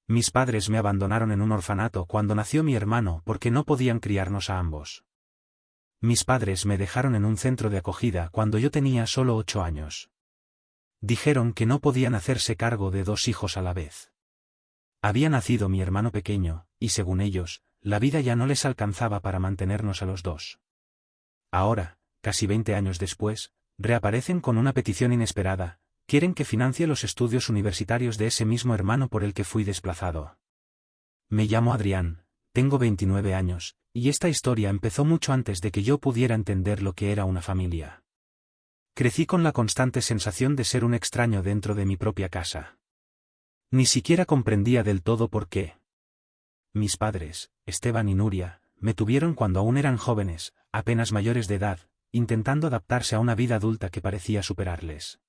Mis padres me abandonaron en un orfanato cuando nació mi hermano porque no podían criarnos a ambos. Mis padres me dejaron en un centro de acogida cuando yo tenía solo 8 años. Dijeron que no podían hacerse cargo de 2 hijos a la vez. Había nacido mi hermano pequeño, y según ellos, la vida ya no les alcanzaba para mantenernos a los dos. Ahora, casi 20 años después, reaparecen con una petición inesperada: quieren que financie los estudios universitarios de ese mismo hermano por el que fui desplazado. Me llamo Adrián, tengo 29 años, y esta historia empezó mucho antes de que yo pudiera entender lo que era una familia. Crecí con la constante sensación de ser un extraño dentro de mi propia casa. Ni siquiera comprendía del todo por qué. Mis padres, Esteban y Nuria, me tuvieron cuando aún eran jóvenes, apenas mayores de edad, intentando adaptarse a una vida adulta que parecía superarles.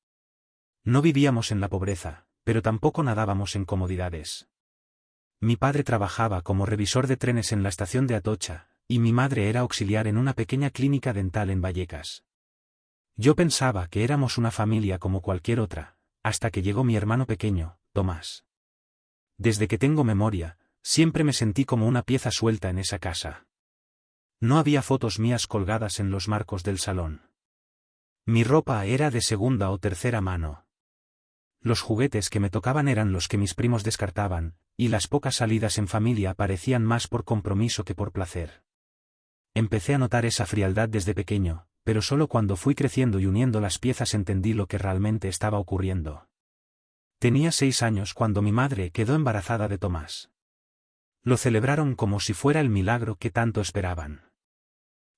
No vivíamos en la pobreza, pero tampoco nadábamos en comodidades. Mi padre trabajaba como revisor de trenes en la estación de Atocha, y mi madre era auxiliar en una pequeña clínica dental en Vallecas. Yo pensaba que éramos una familia como cualquier otra, hasta que llegó mi hermano pequeño, Tomás. Desde que tengo memoria, siempre me sentí como una pieza suelta en esa casa. No había fotos mías colgadas en los marcos del salón. Mi ropa era de segunda o tercera mano. Los juguetes que me tocaban eran los que mis primos descartaban, y las pocas salidas en familia parecían más por compromiso que por placer. Empecé a notar esa frialdad desde pequeño, pero solo cuando fui creciendo y uniendo las piezas entendí lo que realmente estaba ocurriendo. Tenía 6 años cuando mi madre quedó embarazada de Tomás. Lo celebraron como si fuera el milagro que tanto esperaban.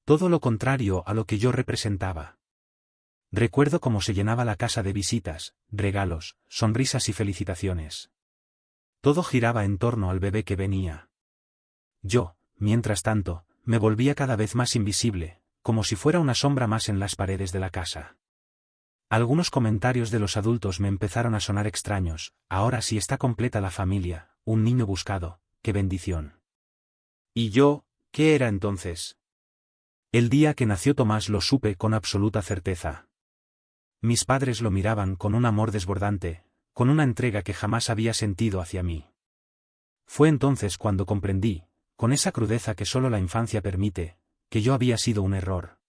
Todo lo contrario a lo que yo representaba. Recuerdo cómo se llenaba la casa de visitas, regalos, sonrisas y felicitaciones. Todo giraba en torno al bebé que venía. Yo, mientras tanto, me volvía cada vez más invisible, como si fuera una sombra más en las paredes de la casa. Algunos comentarios de los adultos me empezaron a sonar extraños: ahora sí está completa la familia, un niño buscado, qué bendición. ¿Y yo, qué era entonces? El día que nació Tomás lo supe con absoluta certeza. Mis padres lo miraban con un amor desbordante, con una entrega que jamás había sentido hacia mí. Fue entonces cuando comprendí, con esa crudeza que solo la infancia permite, que yo había sido un error.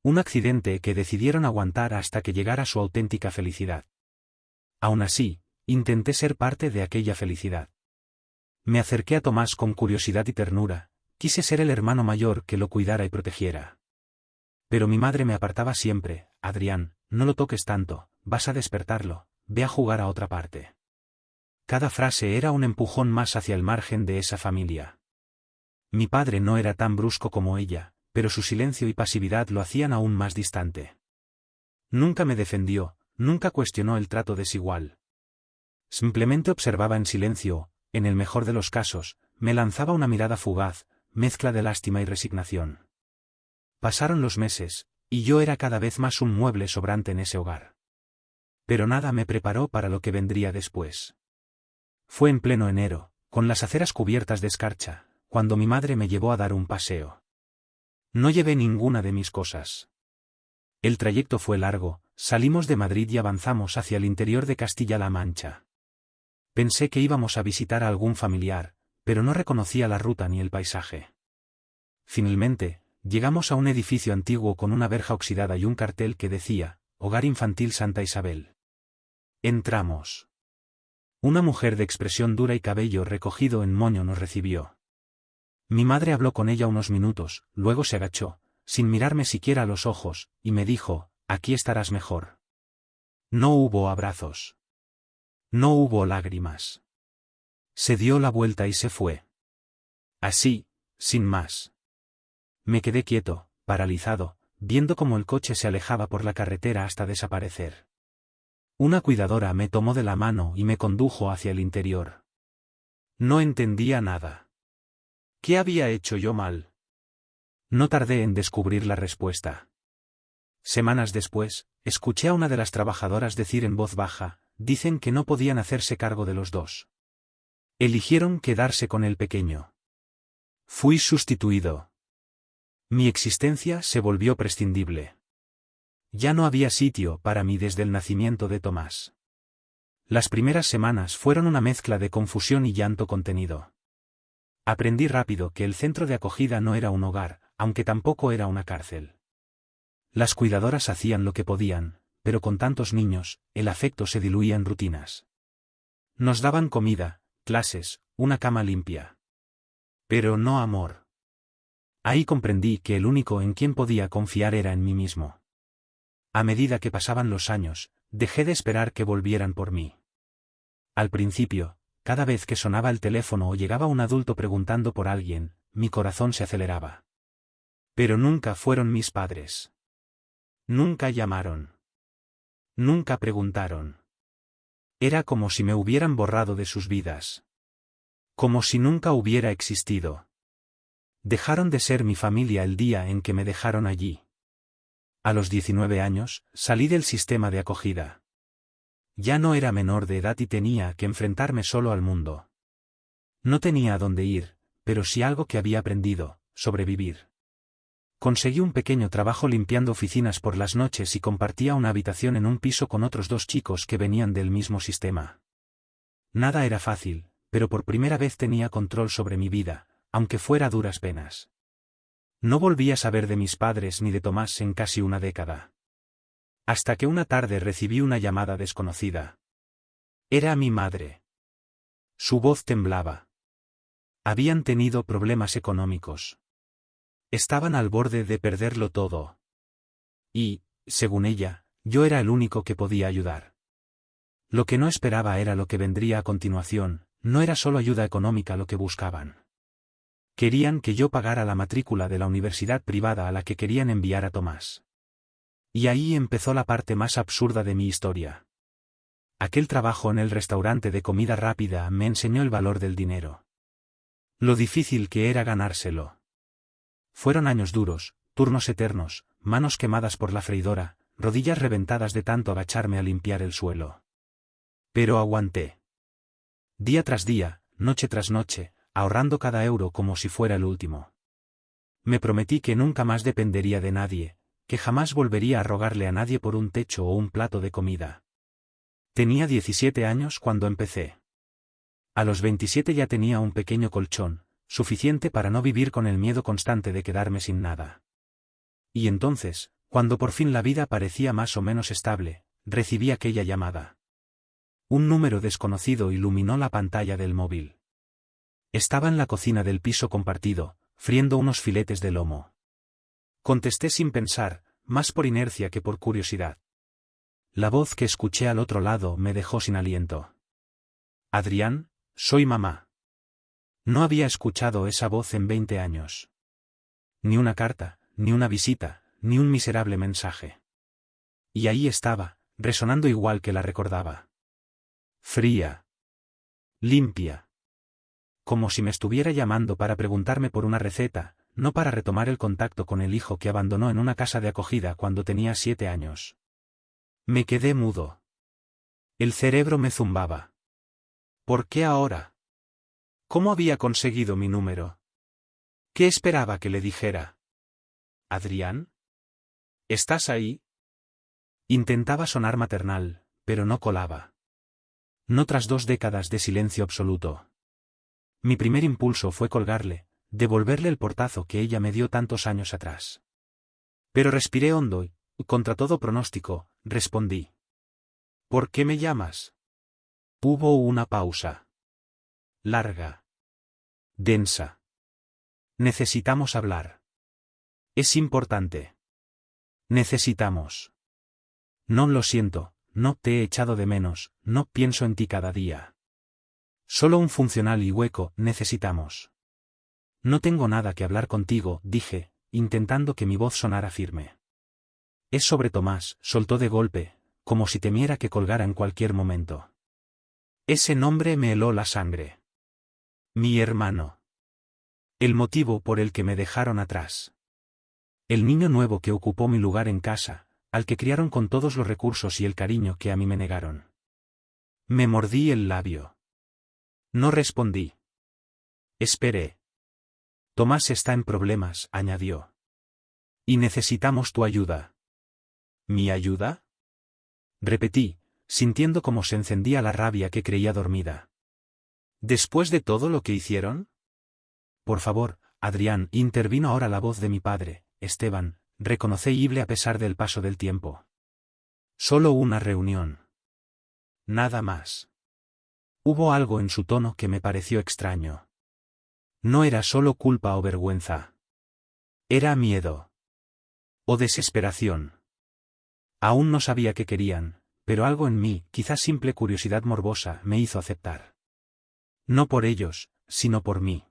Un accidente que decidieron aguantar hasta que llegara su auténtica felicidad. Aún así, intenté ser parte de aquella felicidad. Me acerqué a Tomás con curiosidad y ternura, quise ser el hermano mayor que lo cuidara y protegiera. Pero mi madre me apartaba siempre: Adrián, no lo toques tanto, vas a despertarlo, ve a jugar a otra parte. Cada frase era un empujón más hacia el margen de esa familia. Mi padre no era tan brusco como ella, pero su silencio y pasividad lo hacían aún más distante. Nunca me defendió, nunca cuestionó el trato desigual. Simplemente observaba en silencio, en el mejor de los casos, me lanzaba una mirada fugaz, mezcla de lástima y resignación. Pasaron los meses, y yo era cada vez más un mueble sobrante en ese hogar. Pero nada me preparó para lo que vendría después. Fue en pleno enero, con las aceras cubiertas de escarcha, cuando mi madre me llevó a dar un paseo. No llevé ninguna de mis cosas. El trayecto fue largo, salimos de Madrid y avanzamos hacia el interior de Castilla-La Mancha. Pensé que íbamos a visitar a algún familiar, pero no reconocía la ruta ni el paisaje. Finalmente, llegamos a un edificio antiguo con una verja oxidada y un cartel que decía: Hogar Infantil Santa Isabel. Entramos. Una mujer de expresión dura y cabello recogido en moño nos recibió. Mi madre habló con ella unos minutos, luego se agachó, sin mirarme siquiera a los ojos, y me dijo: aquí estarás mejor. No hubo abrazos. No hubo lágrimas. Se dio la vuelta y se fue. Así, sin más. Me quedé quieto, paralizado, viendo cómo el coche se alejaba por la carretera hasta desaparecer. Una cuidadora me tomó de la mano y me condujo hacia el interior. No entendía nada. ¿Qué había hecho yo mal? No tardé en descubrir la respuesta. Semanas después, escuché a una de las trabajadoras decir en voz baja: dicen que no podían hacerse cargo de los dos. Eligieron quedarse con el pequeño. Fui sustituido. Mi existencia se volvió prescindible. Ya no había sitio para mí desde el nacimiento de Tomás. Las primeras semanas fueron una mezcla de confusión y llanto contenido. Aprendí rápido que el centro de acogida no era un hogar, aunque tampoco era una cárcel. Las cuidadoras hacían lo que podían, pero con tantos niños, el afecto se diluía en rutinas. Nos daban comida, clases, una cama limpia. Pero no amor. Ahí comprendí que el único en quien podía confiar era en mí mismo. A medida que pasaban los años, dejé de esperar que volvieran por mí. Al principio, cada vez que sonaba el teléfono o llegaba un adulto preguntando por alguien, mi corazón se aceleraba. Pero nunca fueron mis padres. Nunca llamaron. Nunca preguntaron. Era como si me hubieran borrado de sus vidas. Como si nunca hubiera existido. Dejaron de ser mi familia el día en que me dejaron allí. A los 19 años, salí del sistema de acogida. Ya no era menor de edad y tenía que enfrentarme solo al mundo. No tenía a dónde ir, pero sí algo que había aprendido: sobrevivir. Conseguí un pequeño trabajo limpiando oficinas por las noches y compartía una habitación en un piso con otros 2 chicos que venían del mismo sistema. Nada era fácil, pero por primera vez tenía control sobre mi vida, aunque fuera a duras penas. No volví a saber de mis padres ni de Tomás en casi una década. Hasta que una tarde recibí una llamada desconocida. Era mi madre. Su voz temblaba. Habían tenido problemas económicos. Estaban al borde de perderlo todo. Y, según ella, yo era el único que podía ayudar. Lo que no esperaba era lo que vendría a continuación. No era solo ayuda económica lo que buscaban. Querían que yo pagara la matrícula de la universidad privada a la que querían enviar a Tomás. Y ahí empezó la parte más absurda de mi historia. Aquel trabajo en el restaurante de comida rápida me enseñó el valor del dinero. Lo difícil que era ganárselo. Fueron años duros, turnos eternos, manos quemadas por la freidora, rodillas reventadas de tanto agacharme a limpiar el suelo. Pero aguanté. Día tras día, noche tras noche, ahorrando cada euro como si fuera el último. Me prometí que nunca más dependería de nadie, que jamás volvería a rogarle a nadie por un techo o un plato de comida. Tenía 17 años cuando empecé. A los 27 ya tenía un pequeño colchón, suficiente para no vivir con el miedo constante de quedarme sin nada. Y entonces, cuando por fin la vida parecía más o menos estable, recibí aquella llamada. Un número desconocido iluminó la pantalla del móvil. Estaba en la cocina del piso compartido, friendo unos filetes de lomo. Contesté sin pensar, más por inercia que por curiosidad. La voz que escuché al otro lado me dejó sin aliento. Adrián, soy mamá. No había escuchado esa voz en 20 años. Ni una carta, ni una visita, ni un miserable mensaje. Y ahí estaba, resonando igual que la recordaba. Fría. Limpia. Como si me estuviera llamando para preguntarme por una receta, no para retomar el contacto con el hijo que abandonó en una casa de acogida cuando tenía 7 años. Me quedé mudo. El cerebro me zumbaba. ¿Por qué ahora? ¿Cómo había conseguido mi número? ¿Qué esperaba que le dijera? ¿Adrián? ¿Estás ahí? Intentaba sonar maternal, pero no colaba. No tras 2 décadas de silencio absoluto. Mi primer impulso fue colgarle, devolverle el portazo que ella me dio tantos años atrás. Pero respiré hondo y, contra todo pronóstico, respondí. ¿Por qué me llamas? Hubo una pausa. Larga. Densa. Necesitamos hablar. Es importante. Necesitamos. No lo siento, no te he echado de menos, no pienso en ti cada día. Solo un funcional y hueco necesitamos. No tengo nada que hablar contigo, dije, intentando que mi voz sonara firme. Es sobre Tomás, soltó de golpe, como si temiera que colgara en cualquier momento. Ese nombre me heló la sangre. Mi hermano. El motivo por el que me dejaron atrás. El niño nuevo que ocupó mi lugar en casa, al que criaron con todos los recursos y el cariño que a mí me negaron. Me mordí el labio. No respondí. Esperé. Tomás está en problemas, añadió. Y necesitamos tu ayuda. ¿Mi ayuda? Repetí, sintiendo cómo se encendía la rabia que creía dormida. ¿Después de todo lo que hicieron? Por favor, Adrián, intervino ahora la voz de mi padre, Esteban, reconocible a pesar del paso del tiempo. Solo una reunión. Nada más. Hubo algo en su tono que me pareció extraño. No era solo culpa o vergüenza. Era miedo. O desesperación. Aún no sabía qué querían, pero algo en mí, quizás simple curiosidad morbosa, me hizo aceptar. No por ellos, sino por mí.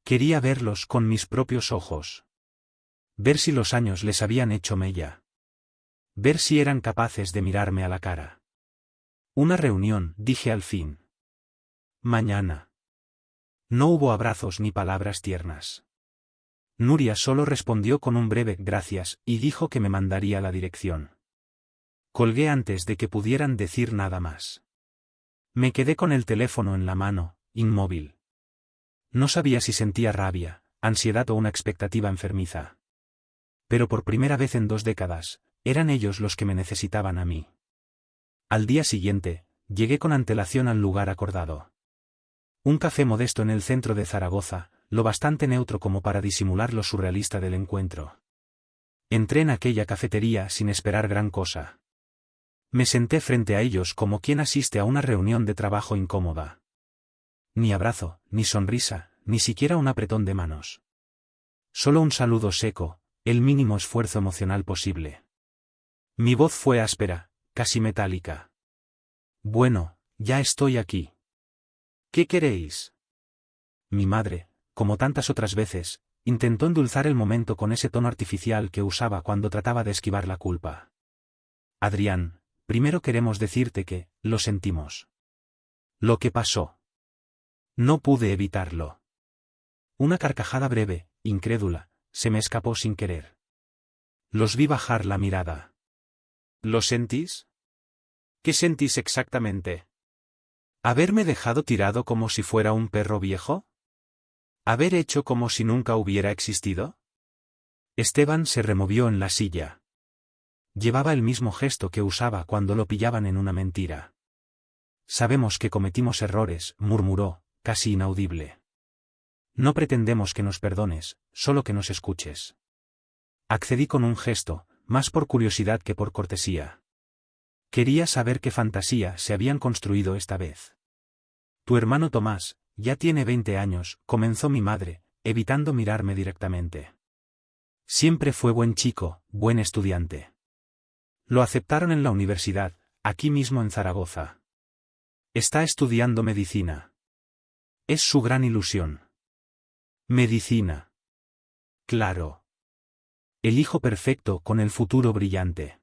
Quería verlos con mis propios ojos. Ver si los años les habían hecho mella. Ver si eran capaces de mirarme a la cara. Una reunión, dije al fin. Mañana. No hubo abrazos ni palabras tiernas. Nuria solo respondió con un breve gracias y dijo que me mandaría la dirección. Colgué antes de que pudieran decir nada más. Me quedé con el teléfono en la mano, inmóvil. No sabía si sentía rabia, ansiedad o una expectativa enfermiza. Pero por primera vez en 2 décadas, eran ellos los que me necesitaban a mí. Al día siguiente, llegué con antelación al lugar acordado. Un café modesto en el centro de Zaragoza, lo bastante neutro como para disimular lo surrealista del encuentro. Entré en aquella cafetería sin esperar gran cosa. Me senté frente a ellos como quien asiste a una reunión de trabajo incómoda. Ni abrazo, ni sonrisa, ni siquiera un apretón de manos. Solo un saludo seco, el mínimo esfuerzo emocional posible. Mi voz fue áspera, casi metálica. Bueno, ya estoy aquí. ¿Qué queréis? Mi madre, como tantas otras veces, intentó endulzar el momento con ese tono artificial que usaba cuando trataba de esquivar la culpa. Adrián, primero queremos decirte que, lo sentimos. Lo que pasó. No pude evitarlo. Una carcajada breve, incrédula, se me escapó sin querer. Los vi bajar la mirada. ¿Lo sentís? ¿Qué sentís exactamente? ¿Haberme dejado tirado como si fuera un perro viejo? ¿Haber hecho como si nunca hubiera existido? Esteban se removió en la silla. Llevaba el mismo gesto que usaba cuando lo pillaban en una mentira. Sabemos que cometimos errores, murmuró, casi inaudible. No pretendemos que nos perdones, solo que nos escuches. Accedí con un gesto, más por curiosidad que por cortesía. Quería saber qué fantasía se habían construido esta vez. Tu hermano Tomás, ya tiene 20 años, comenzó mi madre, evitando mirarme directamente. Siempre fue buen chico, buen estudiante. Lo aceptaron en la universidad, aquí mismo en Zaragoza. Está estudiando medicina. Es su gran ilusión. Medicina. Claro. El hijo perfecto con el futuro brillante.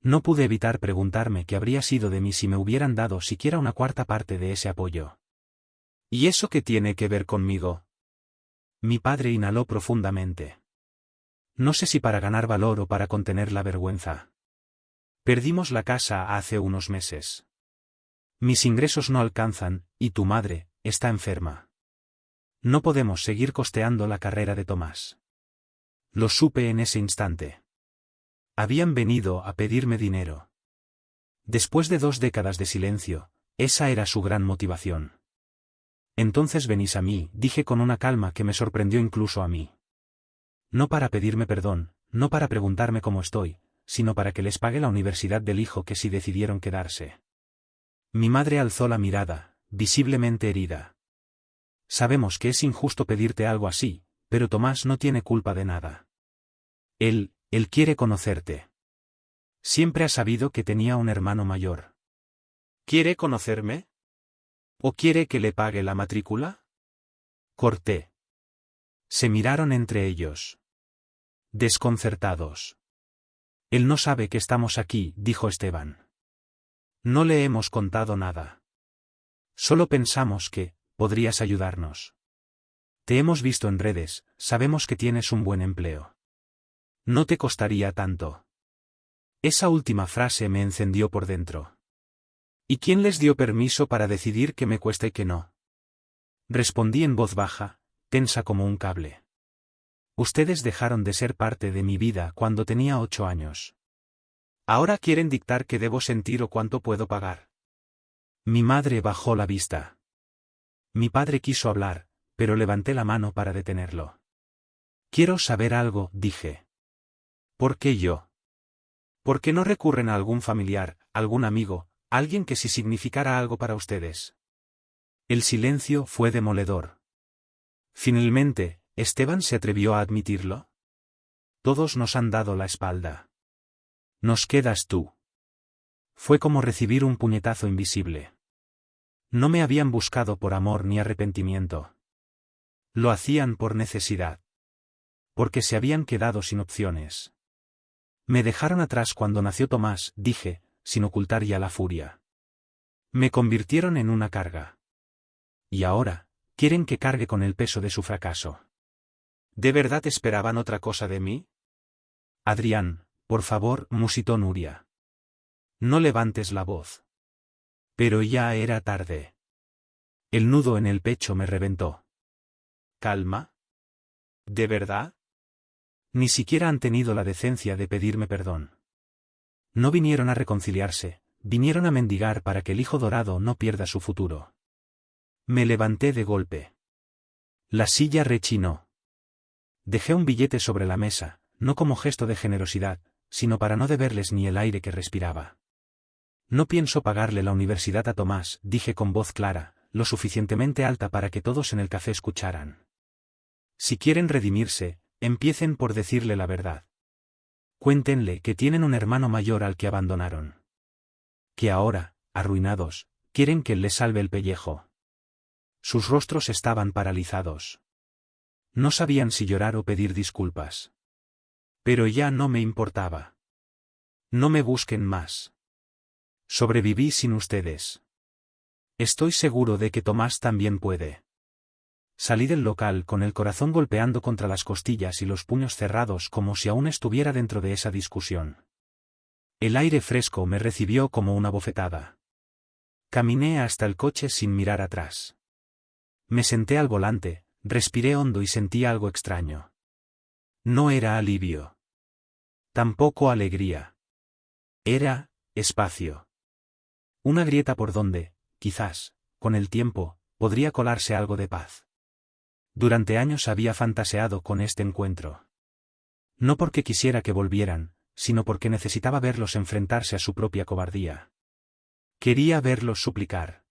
No pude evitar preguntarme qué habría sido de mí si me hubieran dado siquiera una cuarta parte de ese apoyo. ¿Y eso qué tiene que ver conmigo? Mi padre inhaló profundamente. No sé si para ganar valor o para contener la vergüenza. Perdimos la casa hace unos meses. Mis ingresos no alcanzan, y tu madre, está enferma. No podemos seguir costeando la carrera de Tomás. Lo supe en ese instante. Habían venido a pedirme dinero. Después de 2 décadas de silencio, esa era su gran motivación. Entonces venís a mí, dije con una calma que me sorprendió incluso a mí. No para pedirme perdón, no para preguntarme cómo estoy, sino para que les pague la universidad del hijo que sí decidieron quedarse. Mi madre alzó la mirada, visiblemente herida. Sabemos que es injusto pedirte algo así, pero Tomás no tiene culpa de nada. Él quiere conocerte. Siempre ha sabido que tenía un hermano mayor. ¿Quiere conocerme? ¿O quiere que le pague la matrícula? Corté. Se miraron entre ellos. Desconcertados. Él no sabe que estamos aquí, dijo Esteban. No le hemos contado nada. Solo pensamos que, podrías ayudarnos. Te hemos visto en redes, sabemos que tienes un buen empleo. No te costaría tanto. Esa última frase me encendió por dentro. ¿Y quién les dio permiso para decidir qué me cuesta y qué no? Respondí en voz baja, tensa como un cable. Ustedes dejaron de ser parte de mi vida cuando tenía 8 años. Ahora quieren dictar qué debo sentir o cuánto puedo pagar. Mi madre bajó la vista. Mi padre quiso hablar, pero levanté la mano para detenerlo. Quiero saber algo, dije. ¿Por qué yo? ¿Por qué no recurren a algún familiar, algún amigo, alguien que sí significara algo para ustedes? El silencio fue demoledor. Finalmente, ¿Esteban se atrevió a admitirlo? Todos nos han dado la espalda. Nos quedas tú. Fue como recibir un puñetazo invisible. No me habían buscado por amor ni arrepentimiento. Lo hacían por necesidad. Porque se habían quedado sin opciones. Me dejaron atrás cuando nació Tomás, dije, sin ocultar ya la furia. Me convirtieron en una carga. Y ahora, quieren que cargue con el peso de su fracaso. ¿De verdad esperaban otra cosa de mí? Adrián, por favor, musitó Nuria. No levantes la voz. Pero ya era tarde. El nudo en el pecho me reventó. ¿Calma? ¿De verdad? Ni siquiera han tenido la decencia de pedirme perdón. No vinieron a reconciliarse, vinieron a mendigar para que el hijo dorado no pierda su futuro. Me levanté de golpe. La silla rechinó. Dejé un billete sobre la mesa, no como gesto de generosidad, sino para no deberles ni el aire que respiraba. No pienso pagarle la universidad a Tomás, dije con voz clara, lo suficientemente alta para que todos en el café escucharan. Si quieren redimirse, empiecen por decirle la verdad. Cuéntenle que tienen un hermano mayor al que abandonaron. Que ahora, arruinados, quieren que él les salve el pellejo. Sus rostros estaban paralizados. No sabían si llorar o pedir disculpas. Pero ya no me importaba. No me busquen más. Sobreviví sin ustedes. Estoy seguro de que Tomás también puede. Salí del local con el corazón golpeando contra las costillas y los puños cerrados como si aún estuviera dentro de esa discusión. El aire fresco me recibió como una bofetada. Caminé hasta el coche sin mirar atrás. Me senté al volante, respiré hondo y sentí algo extraño. No era alivio. Tampoco alegría. Era espacio. Una grieta por donde, quizás, con el tiempo, podría colarse algo de paz. Durante años había fantaseado con este encuentro. No porque quisiera que volvieran, sino porque necesitaba verlos enfrentarse a su propia cobardía. Quería verlos suplicar.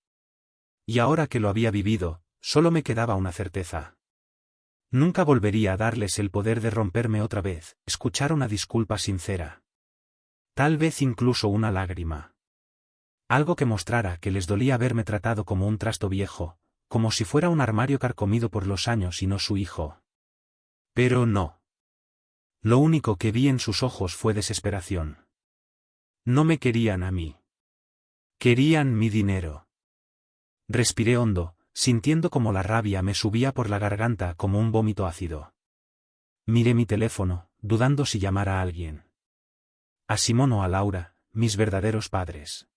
Y ahora que lo había vivido, solo me quedaba una certeza. Nunca volvería a darles el poder de romperme otra vez, escuchar una disculpa sincera. Tal vez incluso una lágrima. Algo que mostrara que les dolía haberme tratado como un trasto viejo, como si fuera un armario carcomido por los años y no su hijo. Pero no. Lo único que vi en sus ojos fue desesperación. No me querían a mí. Querían mi dinero. Respiré hondo, sintiendo como la rabia me subía por la garganta como un vómito ácido. Miré mi teléfono, dudando si llamar a alguien. A Simón o a Laura, mis verdaderos padres.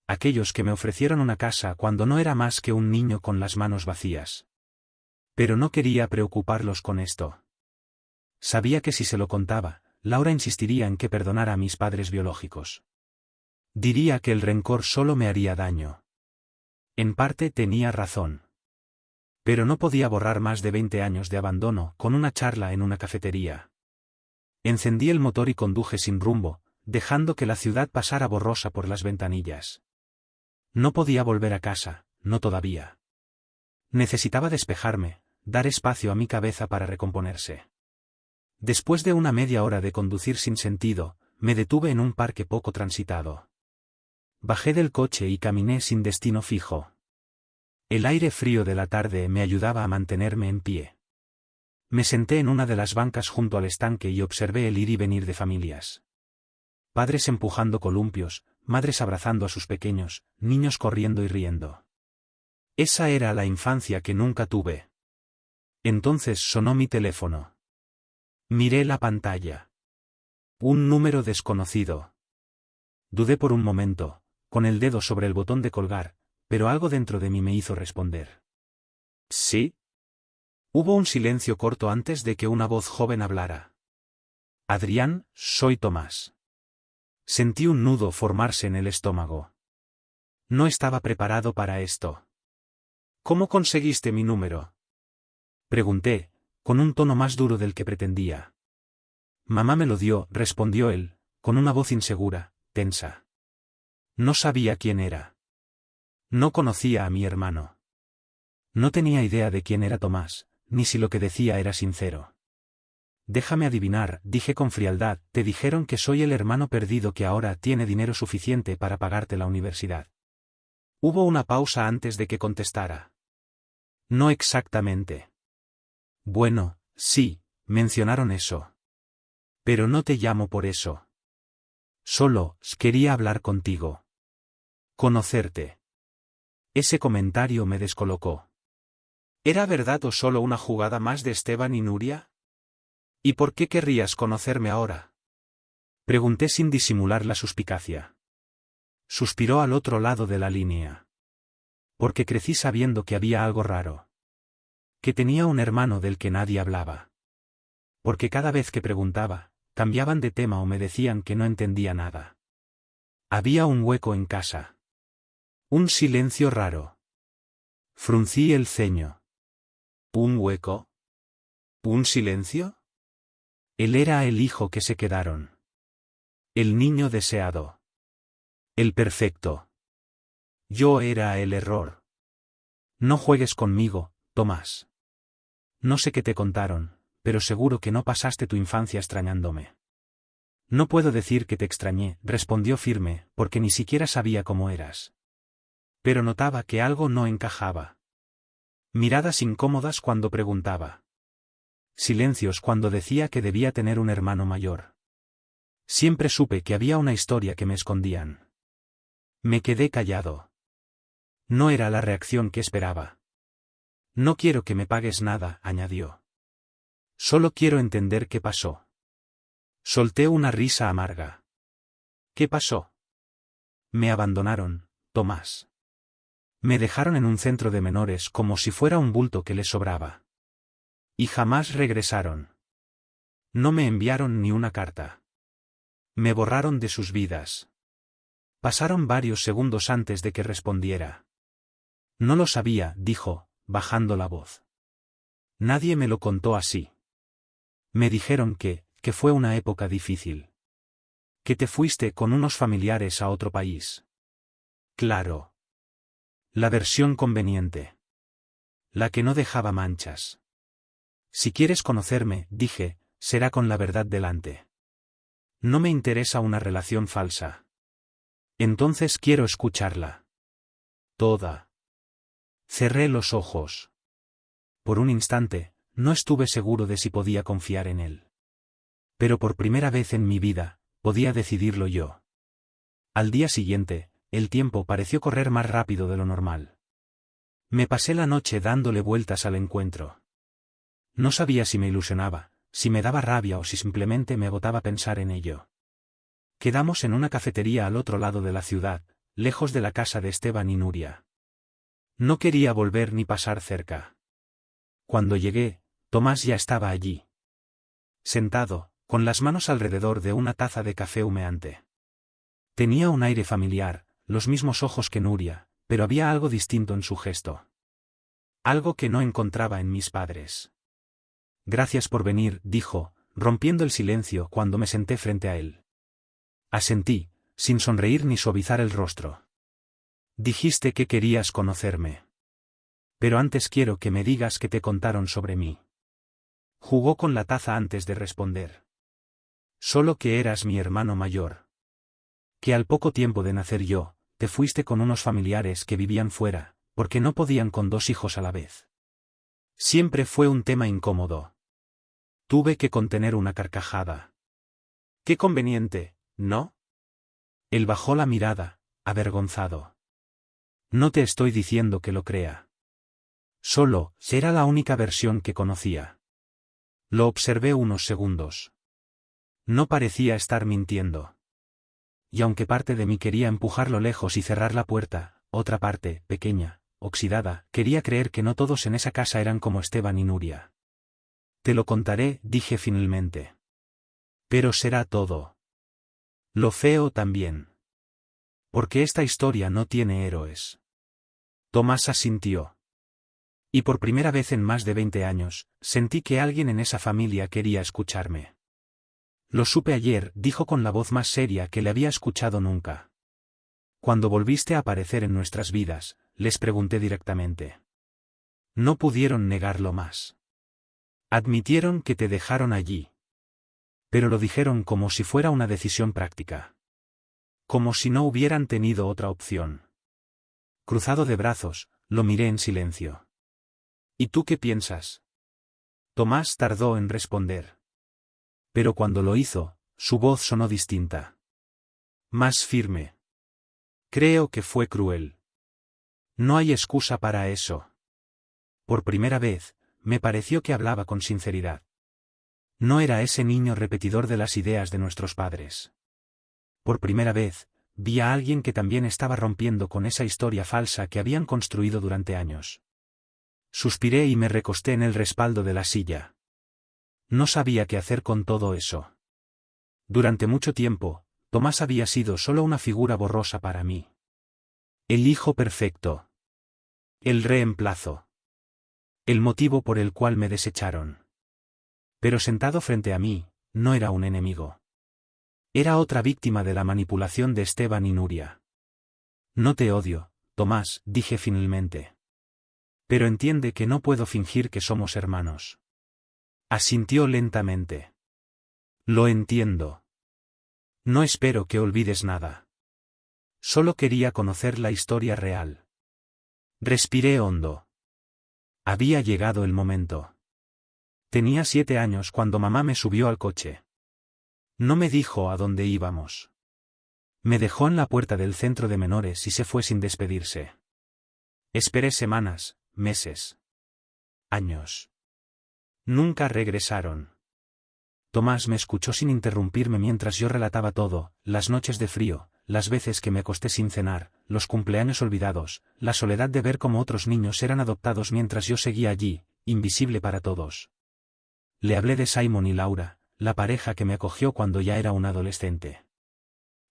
Aquellos que me ofrecieron una casa cuando no era más que un niño con las manos vacías. Pero no quería preocuparlos con esto. Sabía que si se lo contaba, Laura insistiría en que perdonara a mis padres biológicos. Diría que el rencor solo me haría daño. En parte tenía razón. Pero no podía borrar más de 20 años de abandono con una charla en una cafetería. Encendí el motor y conduje sin rumbo, dejando que la ciudad pasara borrosa por las ventanillas. No podía volver a casa, no todavía. Necesitaba despejarme, dar espacio a mi cabeza para recomponerse. Después de una media hora de conducir sin sentido, me detuve en un parque poco transitado. Bajé del coche y caminé sin destino fijo. El aire frío de la tarde me ayudaba a mantenerme en pie. Me senté en una de las bancas junto al estanque y observé el ir y venir de familias. Padres empujando columpios, madres abrazando a sus pequeños, niños corriendo y riendo. Esa era la infancia que nunca tuve. Entonces sonó mi teléfono. Miré la pantalla. Un número desconocido. Dudé por un momento, con el dedo sobre el botón de colgar, pero algo dentro de mí me hizo responder. ¿Sí? Hubo un silencio corto antes de que una voz joven hablara. Adrián, soy Tomás. Sentí un nudo formarse en el estómago. No estaba preparado para esto. ¿Cómo conseguiste mi número? Pregunté, con un tono más duro del que pretendía. Mamá me lo dio, respondió él, con una voz insegura, tensa. No sabía quién era. No conocía a mi hermano. No tenía idea de quién era Tomás, ni si lo que decía era sincero. Déjame adivinar, dije con frialdad, te dijeron que soy el hermano perdido que ahora tiene dinero suficiente para pagarte la universidad. Hubo una pausa antes de que contestara. No exactamente. Bueno, sí, mencionaron eso. Pero no te llamo por eso. Solo, quería hablar contigo. Conocerte. Ese comentario me descolocó. ¿Era verdad o solo una jugada más de Esteban y Nuria? ¿Y por qué querrías conocerme ahora? Pregunté sin disimular la suspicacia. Suspiró al otro lado de la línea. Porque crecí sabiendo que había algo raro. Que tenía un hermano del que nadie hablaba. Porque cada vez que preguntaba, cambiaban de tema o me decían que no entendía nada. Había un hueco en casa. Un silencio raro. Fruncí el ceño. ¿Un hueco? ¿Un silencio? Él era el hijo que se quedaron. El niño deseado. El perfecto. Yo era el error. No juegues conmigo, Tomás. No sé qué te contaron, pero seguro que no pasaste tu infancia extrañándome. No puedo decir que te extrañé, respondió firme, porque ni siquiera sabía cómo eras. Pero notaba que algo no encajaba. Miradas incómodas cuando preguntaba. Silencios cuando decía que debía tener un hermano mayor. Siempre supe que había una historia que me escondían. Me quedé callado. No era la reacción que esperaba. No quiero que me pagues nada, añadió. Solo quiero entender qué pasó. Solté una risa amarga. ¿Qué pasó? Me abandonaron, Tomás. Me dejaron en un centro de menores como si fuera un bulto que les sobraba. Y jamás regresaron. No me enviaron ni una carta. Me borraron de sus vidas. Pasaron varios segundos antes de que respondiera. No lo sabía, dijo, bajando la voz. Nadie me lo contó así. Me dijeron que fue una época difícil. Que te fuiste con unos familiares a otro país. Claro. La versión conveniente. La que no dejaba manchas. Si quieres conocerme, dije, será con la verdad delante. No me interesa una relación falsa. Entonces quiero escucharla. Toda. Cerré los ojos. Por un instante, no estuve seguro de si podía confiar en él. Pero por primera vez en mi vida, podía decidirlo yo. Al día siguiente, el tiempo pareció correr más rápido de lo normal. Me pasé la noche dándole vueltas al encuentro. No sabía si me ilusionaba, si me daba rabia o si simplemente me agotaba pensar en ello. Quedamos en una cafetería al otro lado de la ciudad, lejos de la casa de Esteban y Nuria. No quería volver ni pasar cerca. Cuando llegué, Tomás ya estaba allí. Sentado, con las manos alrededor de una taza de café humeante. Tenía un aire familiar, los mismos ojos que Nuria, pero había algo distinto en su gesto. Algo que no encontraba en mis padres. Gracias por venir, dijo, rompiendo el silencio cuando me senté frente a él. Asentí, sin sonreír ni suavizar el rostro. Dijiste que querías conocerme. Pero antes quiero que me digas qué te contaron sobre mí. Jugó con la taza antes de responder. Solo que eras mi hermano mayor. Que al poco tiempo de nacer yo, te fuiste con unos familiares que vivían fuera, porque no podían con 2 hijos a la vez. Siempre fue un tema incómodo. Tuve que contener una carcajada. Qué conveniente, ¿no? Él bajó la mirada, avergonzado. No te estoy diciendo que lo crea. Solo, era la única versión que conocía. Lo observé unos segundos. No parecía estar mintiendo. Y aunque parte de mí quería empujarlo lejos y cerrar la puerta, otra parte, pequeña, oxidada, quería creer que no todos en esa casa eran como Esteban y Nuria. Te lo contaré, dije finalmente. Pero será todo. Lo feo también. Porque esta historia no tiene héroes. Tomás asintió. Y por primera vez en más de 20 años, sentí que alguien en esa familia quería escucharme. Lo supe ayer, dijo con la voz más seria que le había escuchado nunca. Cuando volviste a aparecer en nuestras vidas, les pregunté directamente. No pudieron negarlo más. Admitieron que te dejaron allí. Pero lo dijeron como si fuera una decisión práctica. Como si no hubieran tenido otra opción. Cruzado de brazos, lo miré en silencio. ¿Y tú qué piensas? Tomás tardó en responder. Pero cuando lo hizo, su voz sonó distinta. Más firme. Creo que fue cruel. No hay excusa para eso. Por primera vez, me pareció que hablaba con sinceridad. No era ese niño repetidor de las ideas de nuestros padres. Por primera vez, vi a alguien que también estaba rompiendo con esa historia falsa que habían construido durante años. Suspiré y me recosté en el respaldo de la silla. No sabía qué hacer con todo eso. Durante mucho tiempo, Tomás había sido solo una figura borrosa para mí. El hijo perfecto. El reemplazo. El motivo por el cual me desecharon. Pero sentado frente a mí, no era un enemigo. Era otra víctima de la manipulación de Esteban y Nuria. No te odio, Tomás, dije finalmente. Pero entiende que no puedo fingir que somos hermanos. Asintió lentamente. Lo entiendo. No espero que olvides nada. Solo quería conocer la historia real. Respiré hondo. Había llegado el momento. Tenía 7 años cuando mamá me subió al coche. No me dijo a dónde íbamos. Me dejó en la puerta del centro de menores y se fue sin despedirse. Esperé semanas, meses. Años. Nunca regresaron. Tomás me escuchó sin interrumpirme mientras yo relataba todo, las noches de frío, las veces que me acosté sin cenar, los cumpleaños olvidados, la soledad de ver cómo otros niños eran adoptados mientras yo seguía allí, invisible para todos. Le hablé de Simon y Laura, la pareja que me acogió cuando ya era un adolescente.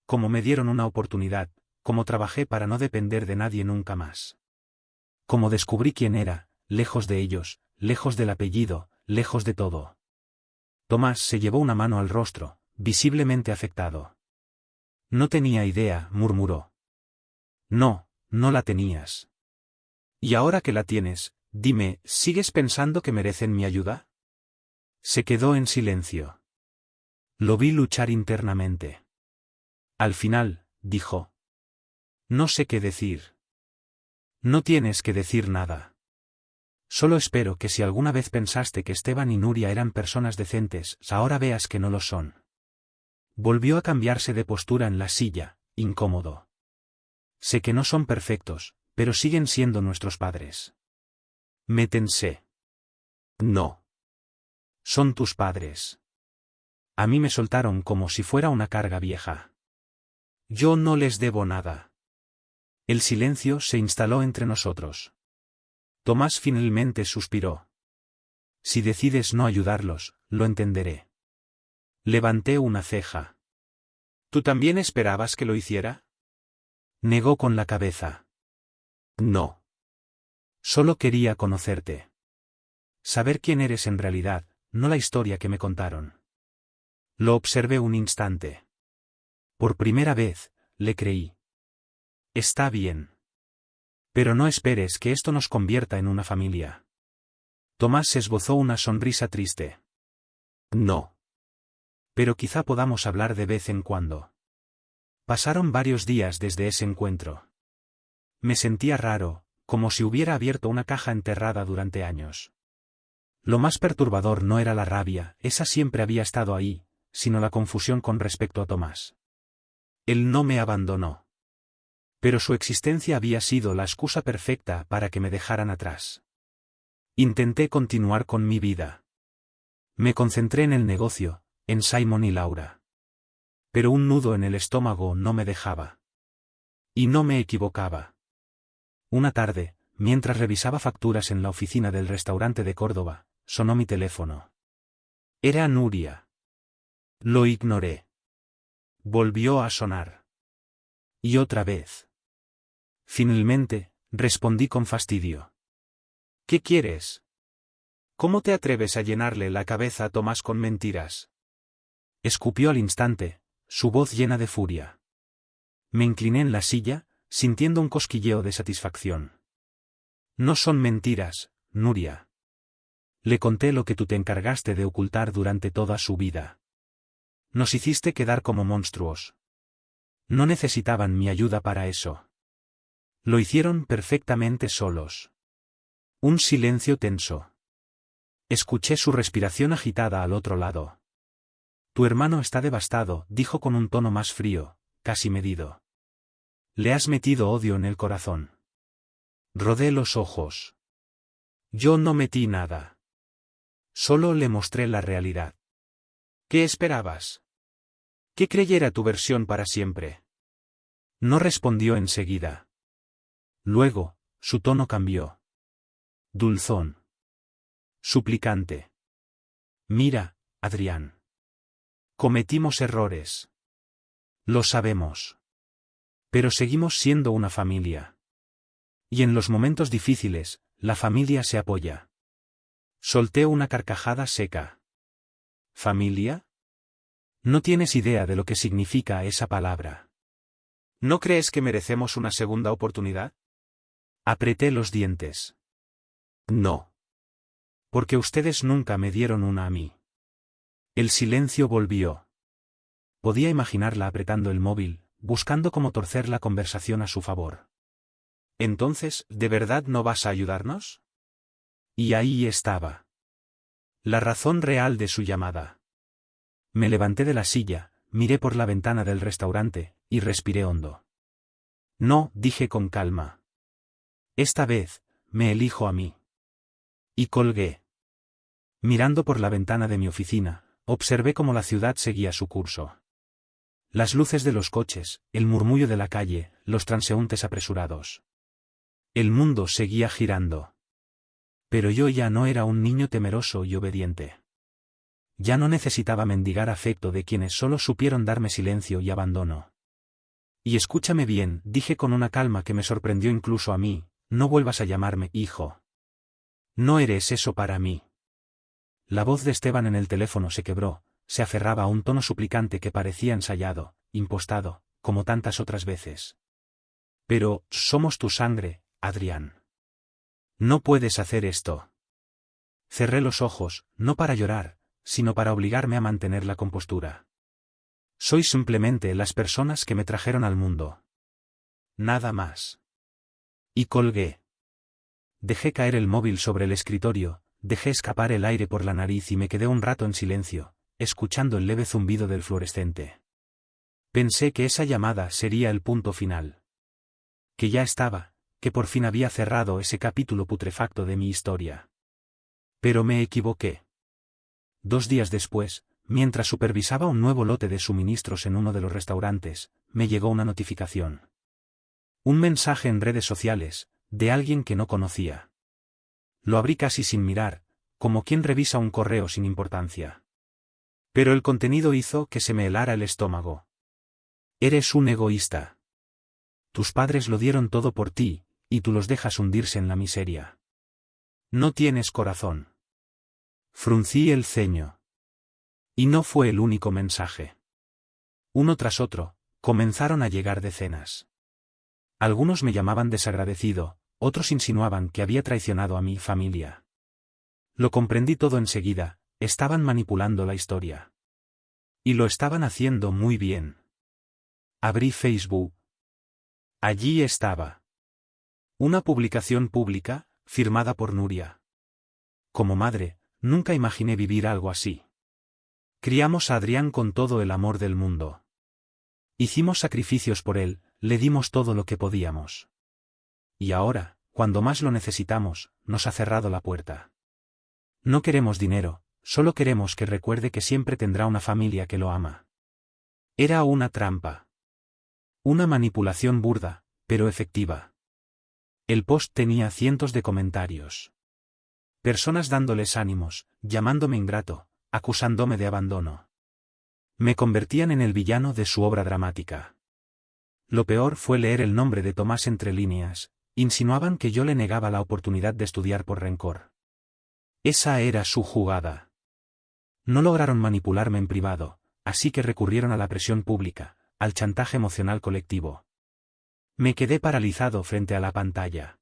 Cómo me dieron una oportunidad, cómo trabajé para no depender de nadie nunca más. Cómo descubrí quién era, lejos de ellos, lejos del apellido, lejos de todo. Tomás se llevó una mano al rostro, visiblemente afectado. No tenía idea, murmuró. No, no la tenías. Y ahora que la tienes, dime, ¿sigues pensando que merecen mi ayuda? Se quedó en silencio. Lo vi luchar internamente. Al final, dijo. No sé qué decir. No tienes que decir nada. Solo espero que si alguna vez pensaste que Esteban y Nuria eran personas decentes, ahora veas que no lo son. Volvió a cambiarse de postura en la silla, incómodo. Sé que no son perfectos, pero siguen siendo nuestros padres. Me tensé. No. Son tus padres. A mí me soltaron como si fuera una carga vieja. Yo no les debo nada. El silencio se instaló entre nosotros. Tomás finalmente suspiró. Si decides no ayudarlos, lo entenderé. Levanté una ceja. ¿Tú también esperabas que lo hiciera? Negó con la cabeza. No. Solo quería conocerte. Saber quién eres en realidad, no la historia que me contaron. Lo observé un instante. Por primera vez, le creí. Está bien. Pero no esperes que esto nos convierta en una familia. Tomás esbozó una sonrisa triste. No. Pero quizá podamos hablar de vez en cuando. Pasaron varios días desde ese encuentro. Me sentía raro, como si hubiera abierto una caja enterrada durante años. Lo más perturbador no era la rabia, esa siempre había estado ahí, sino la confusión con respecto a Tomás. Él no me abandonó. Pero su existencia había sido la excusa perfecta para que me dejaran atrás. Intenté continuar con mi vida. Me concentré en el negocio, en Simon y Laura. Pero un nudo en el estómago no me dejaba. Y no me equivocaba. Una tarde, mientras revisaba facturas en la oficina del restaurante de Córdoba, sonó mi teléfono. Era Nuria. Lo ignoré. Volvió a sonar. Y otra vez. Finalmente, respondí con fastidio. ¿Qué quieres? ¿Cómo te atreves a llenarle la cabeza a Tomás con mentiras? Escupió al instante, su voz llena de furia. Me incliné en la silla, sintiendo un cosquilleo de satisfacción. No son mentiras, Nuria. Le conté lo que tú te encargaste de ocultar durante toda su vida. Nos hiciste quedar como monstruos. No necesitaban mi ayuda para eso. Lo hicieron perfectamente solos. Un silencio tenso. Escuché su respiración agitada al otro lado. Tu hermano está devastado, dijo con un tono más frío, casi medido. Le has metido odio en el corazón. Rodé los ojos. Yo no metí nada. Solo le mostré la realidad. ¿Qué esperabas? ¿Que creyera tu versión para siempre? No respondió enseguida. Luego, su tono cambió. Dulzón. Suplicante. Mira, Adrián. Cometimos errores. Lo sabemos. Pero seguimos siendo una familia. Y en los momentos difíciles, la familia se apoya. Solté una carcajada seca. ¿Familia? No tienes idea de lo que significa esa palabra. ¿No crees que merecemos una segunda oportunidad? Apreté los dientes. No. Porque ustedes nunca me dieron una a mí. El silencio volvió. Podía imaginarla apretando el móvil, buscando cómo torcer la conversación a su favor. Entonces, ¿de verdad no vas a ayudarnos? Y ahí estaba. La razón real de su llamada. Me levanté de la silla, miré por la ventana del restaurante, y respiré hondo. No, dije con calma. Esta vez, me elijo a mí. Y colgué. Mirando por la ventana de mi oficina, observé cómo la ciudad seguía su curso. Las luces de los coches, el murmullo de la calle, los transeúntes apresurados. El mundo seguía girando. Pero yo ya no era un niño temeroso y obediente. Ya no necesitaba mendigar afecto de quienes solo supieron darme silencio y abandono. Y escúchame bien, dije con una calma que me sorprendió incluso a mí, no vuelvas a llamarme hijo. No eres eso para mí. La voz de Esteban en el teléfono se quebró, se aferraba a un tono suplicante que parecía ensayado, impostado, como tantas otras veces. Pero, somos tu sangre, Adrián. No puedes hacer esto. Cerré los ojos, no para llorar, sino para obligarme a mantener la compostura. Sois simplemente las personas que me trajeron al mundo. Nada más. Y colgué. Dejé caer el móvil sobre el escritorio, dejé escapar el aire por la nariz y me quedé un rato en silencio, escuchando el leve zumbido del fluorescente. Pensé que esa llamada sería el punto final. Que ya estaba, que por fin había cerrado ese capítulo putrefacto de mi historia. Pero me equivoqué. 2 días después, mientras supervisaba un nuevo lote de suministros en uno de los restaurantes, me llegó una notificación. Un mensaje en redes sociales, de alguien que no conocía. Lo abrí casi sin mirar, como quien revisa un correo sin importancia. Pero el contenido hizo que se me helara el estómago. Eres un egoísta. Tus padres lo dieron todo por ti, y tú los dejas hundirse en la miseria. No tienes corazón. Fruncí el ceño. Y no fue el único mensaje. Uno tras otro, comenzaron a llegar decenas. Algunos me llamaban desagradecido, otros insinuaban que había traicionado a mi familia. Lo comprendí todo enseguida, estaban manipulando la historia. Y lo estaban haciendo muy bien. Abrí Facebook. Allí estaba. Una publicación pública, firmada por Nuria. Como madre, nunca imaginé vivir algo así. Criamos a Adrián con todo el amor del mundo. Hicimos sacrificios por él, le dimos todo lo que podíamos. Y ahora, cuando más lo necesitamos, nos ha cerrado la puerta. No queremos dinero, solo queremos que recuerde que siempre tendrá una familia que lo ama. Era una trampa. Una manipulación burda, pero efectiva. El post tenía cientos de comentarios. Personas dándoles ánimos, llamándome ingrato, acusándome de abandono. Me convertían en el villano de su obra dramática. Lo peor fue leer el nombre de Tomás entre líneas. Insinuaban que yo le negaba la oportunidad de estudiar por rencor. Esa era su jugada. No lograron manipularme en privado, así que recurrieron a la presión pública, al chantaje emocional colectivo. Me quedé paralizado frente a la pantalla.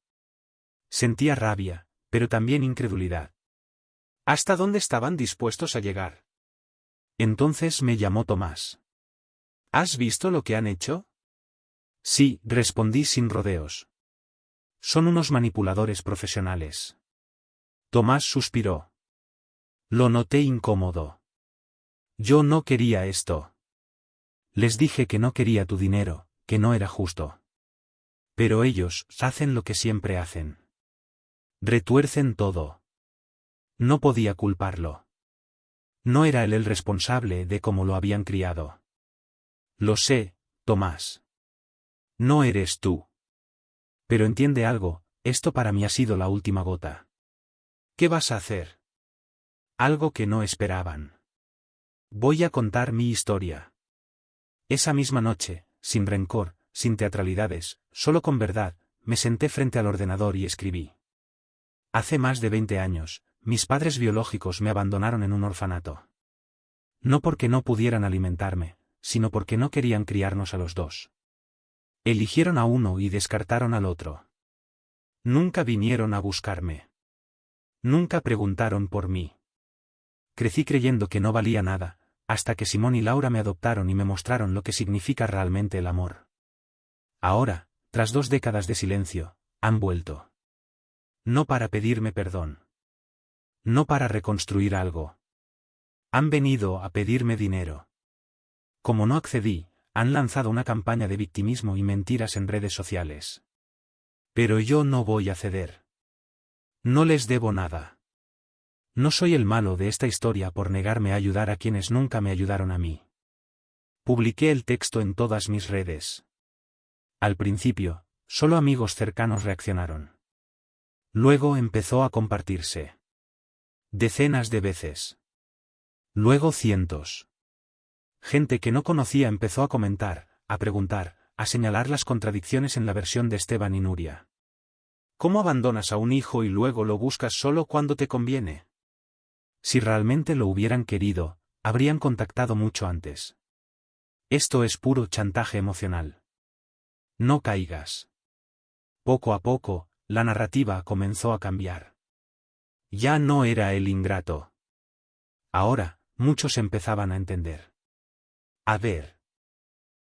Sentía rabia, pero también incredulidad. ¿Hasta dónde estaban dispuestos a llegar? Entonces me llamó Tomás. ¿Has visto lo que han hecho? Sí, respondí sin rodeos. Son unos manipuladores profesionales. Tomás suspiró. Lo noté incómodo. Yo no quería esto. Les dije que no quería tu dinero, que no era justo. Pero ellos hacen lo que siempre hacen. Retuercen todo. No podía culparlo. No era él el responsable de cómo lo habían criado. Lo sé, Tomás. No eres tú. Pero entiende algo, esto para mí ha sido la última gota. ¿Qué vas a hacer? Algo que no esperaban. Voy a contar mi historia. Esa misma noche, sin rencor, sin teatralidades, solo con verdad, me senté frente al ordenador y escribí. Hace más de 20 años, mis padres biológicos me abandonaron en un orfanato. No porque no pudieran alimentarme, sino porque no querían criarnos a los dos. Eligieron a uno y descartaron al otro. Nunca vinieron a buscarme. Nunca preguntaron por mí. Crecí creyendo que no valía nada, hasta que Simón y Laura me adoptaron y me mostraron lo que significa realmente el amor. Ahora, tras 2 décadas de silencio, han vuelto. No para pedirme perdón. No para reconstruir algo. Han venido a pedirme dinero. Como no accedí, han lanzado una campaña de victimismo y mentiras en redes sociales. Pero yo no voy a ceder. No les debo nada. No soy el malo de esta historia por negarme a ayudar a quienes nunca me ayudaron a mí. Publiqué el texto en todas mis redes. Al principio, solo amigos cercanos reaccionaron. Luego empezó a compartirse. Decenas de veces. Luego cientos. Gente que no conocía empezó a comentar, a preguntar, a señalar las contradicciones en la versión de Esteban y Nuria. ¿Cómo abandonas a un hijo y luego lo buscas solo cuando te conviene? Si realmente lo hubieran querido, habrían contactado mucho antes. Esto es puro chantaje emocional. No caigas. Poco a poco, la narrativa comenzó a cambiar. Ya no era el ingrato. Ahora, muchos empezaban a entender. A ver.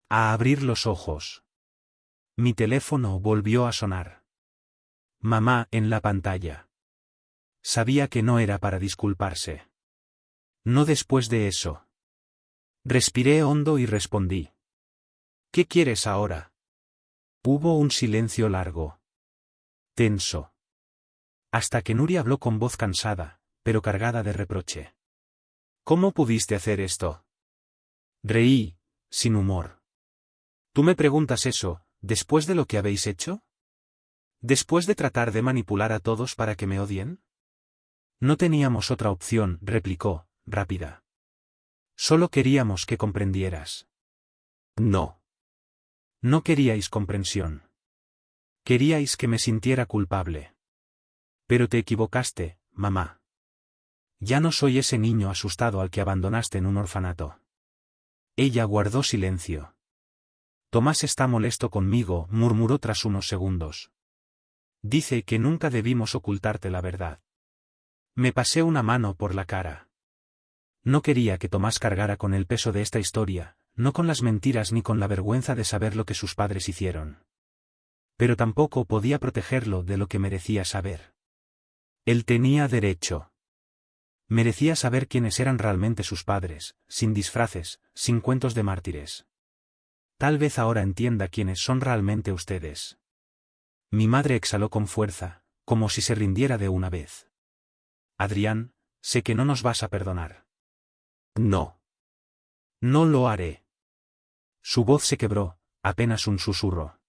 A abrir los ojos. Mi teléfono volvió a sonar. Mamá en la pantalla. Sabía que no era para disculparse. No después de eso. Respiré hondo y respondí. ¿Qué quieres ahora? Hubo un silencio largo. Tenso. Hasta que Nuria habló con voz cansada, pero cargada de reproche. ¿Cómo pudiste hacer esto? Reí, sin humor. ¿Tú me preguntas eso, después de lo que habéis hecho? ¿Después de tratar de manipular a todos para que me odien? No teníamos otra opción, replicó, rápida. Solo queríamos que comprendieras. No. No queríais comprensión. Queríais que me sintiera culpable. Pero te equivocaste, mamá. Ya no soy ese niño asustado al que abandonaste en un orfanato. Ella guardó silencio. Tomás está molesto conmigo, murmuró tras unos segundos. Dice que nunca debimos ocultarte la verdad. Me pasé una mano por la cara. No quería que Tomás cargara con el peso de esta historia, no con las mentiras ni con la vergüenza de saber lo que sus padres hicieron. Pero tampoco podía protegerlo de lo que merecía saber. Él tenía derecho. Merecía saber quiénes eran realmente sus padres, sin disfraces, sin cuentos de mártires. Tal vez ahora entienda quiénes son realmente ustedes. Mi madre exhaló con fuerza, como si se rindiera de una vez. Adrián, sé que no nos vas a perdonar. No. No lo haré. Su voz se quebró, apenas un susurro.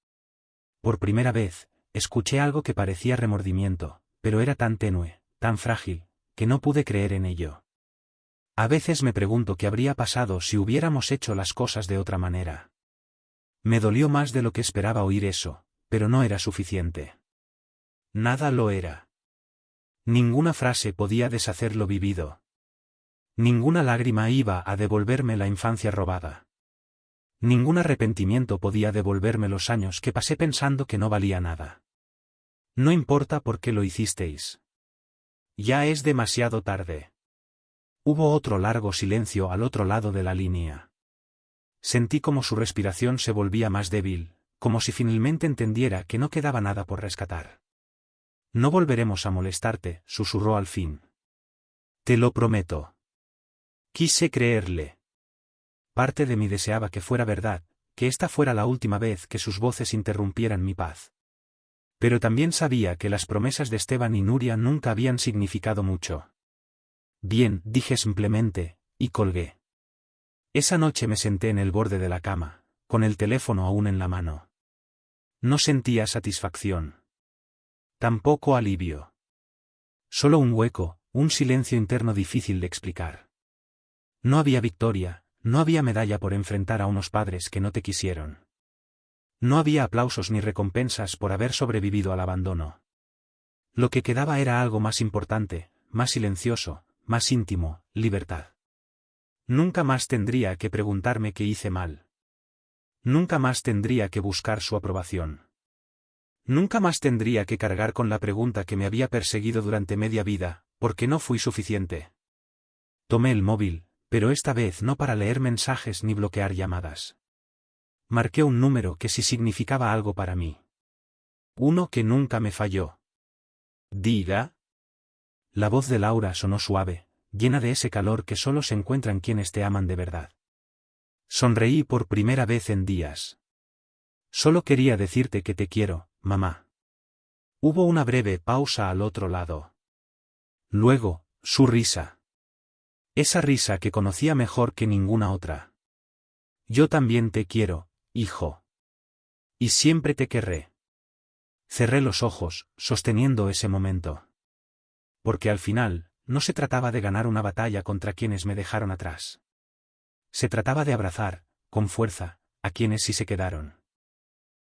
Por primera vez, escuché algo que parecía remordimiento, pero era tan tenue, tan frágil, que no pude creer en ello. A veces me pregunto qué habría pasado si hubiéramos hecho las cosas de otra manera. Me dolió más de lo que esperaba oír eso, pero no era suficiente. Nada lo era. Ninguna frase podía deshacer lo vivido. Ninguna lágrima iba a devolverme la infancia robada. Ningún arrepentimiento podía devolverme los años que pasé pensando que no valía nada. No importa por qué lo hicisteis. Ya es demasiado tarde. Hubo otro largo silencio al otro lado de la línea. Sentí como su respiración se volvía más débil, como si finalmente entendiera que no quedaba nada por rescatar. No volveremos a molestarte, susurró al fin. Te lo prometo. Quise creerle. Parte de mí deseaba que fuera verdad, que esta fuera la última vez que sus voces interrumpieran mi paz. Pero también sabía que las promesas de Esteban y Nuria nunca habían significado mucho. Bien, dije simplemente, y colgué. Esa noche me senté en el borde de la cama, con el teléfono aún en la mano. No sentía satisfacción. Tampoco alivio. Solo un hueco, un silencio interno difícil de explicar. No había victoria, no había medalla por enfrentar a unos padres que no te quisieron. No había aplausos ni recompensas por haber sobrevivido al abandono. Lo que quedaba era algo más importante, más silencioso, más íntimo, libertad. Nunca más tendría que preguntarme qué hice mal. Nunca más tendría que buscar su aprobación. Nunca más tendría que cargar con la pregunta que me había perseguido durante media vida, ¿por qué no fui suficiente? Tomé el móvil, pero esta vez no para leer mensajes ni bloquear llamadas. Marqué un número que sí significaba algo para mí. Uno que nunca me falló. Diga. La voz de Laura sonó suave, llena de ese calor que solo se encuentran quienes te aman de verdad. Sonreí por primera vez en días. Solo quería decirte que te quiero, mamá. Hubo una breve pausa al otro lado. Luego, su risa. Esa risa que conocía mejor que ninguna otra. Yo también te quiero, hijo. Y siempre te querré. Cerré los ojos, sosteniendo ese momento. Porque al final, no se trataba de ganar una batalla contra quienes me dejaron atrás. Se trataba de abrazar, con fuerza, a quienes sí se quedaron.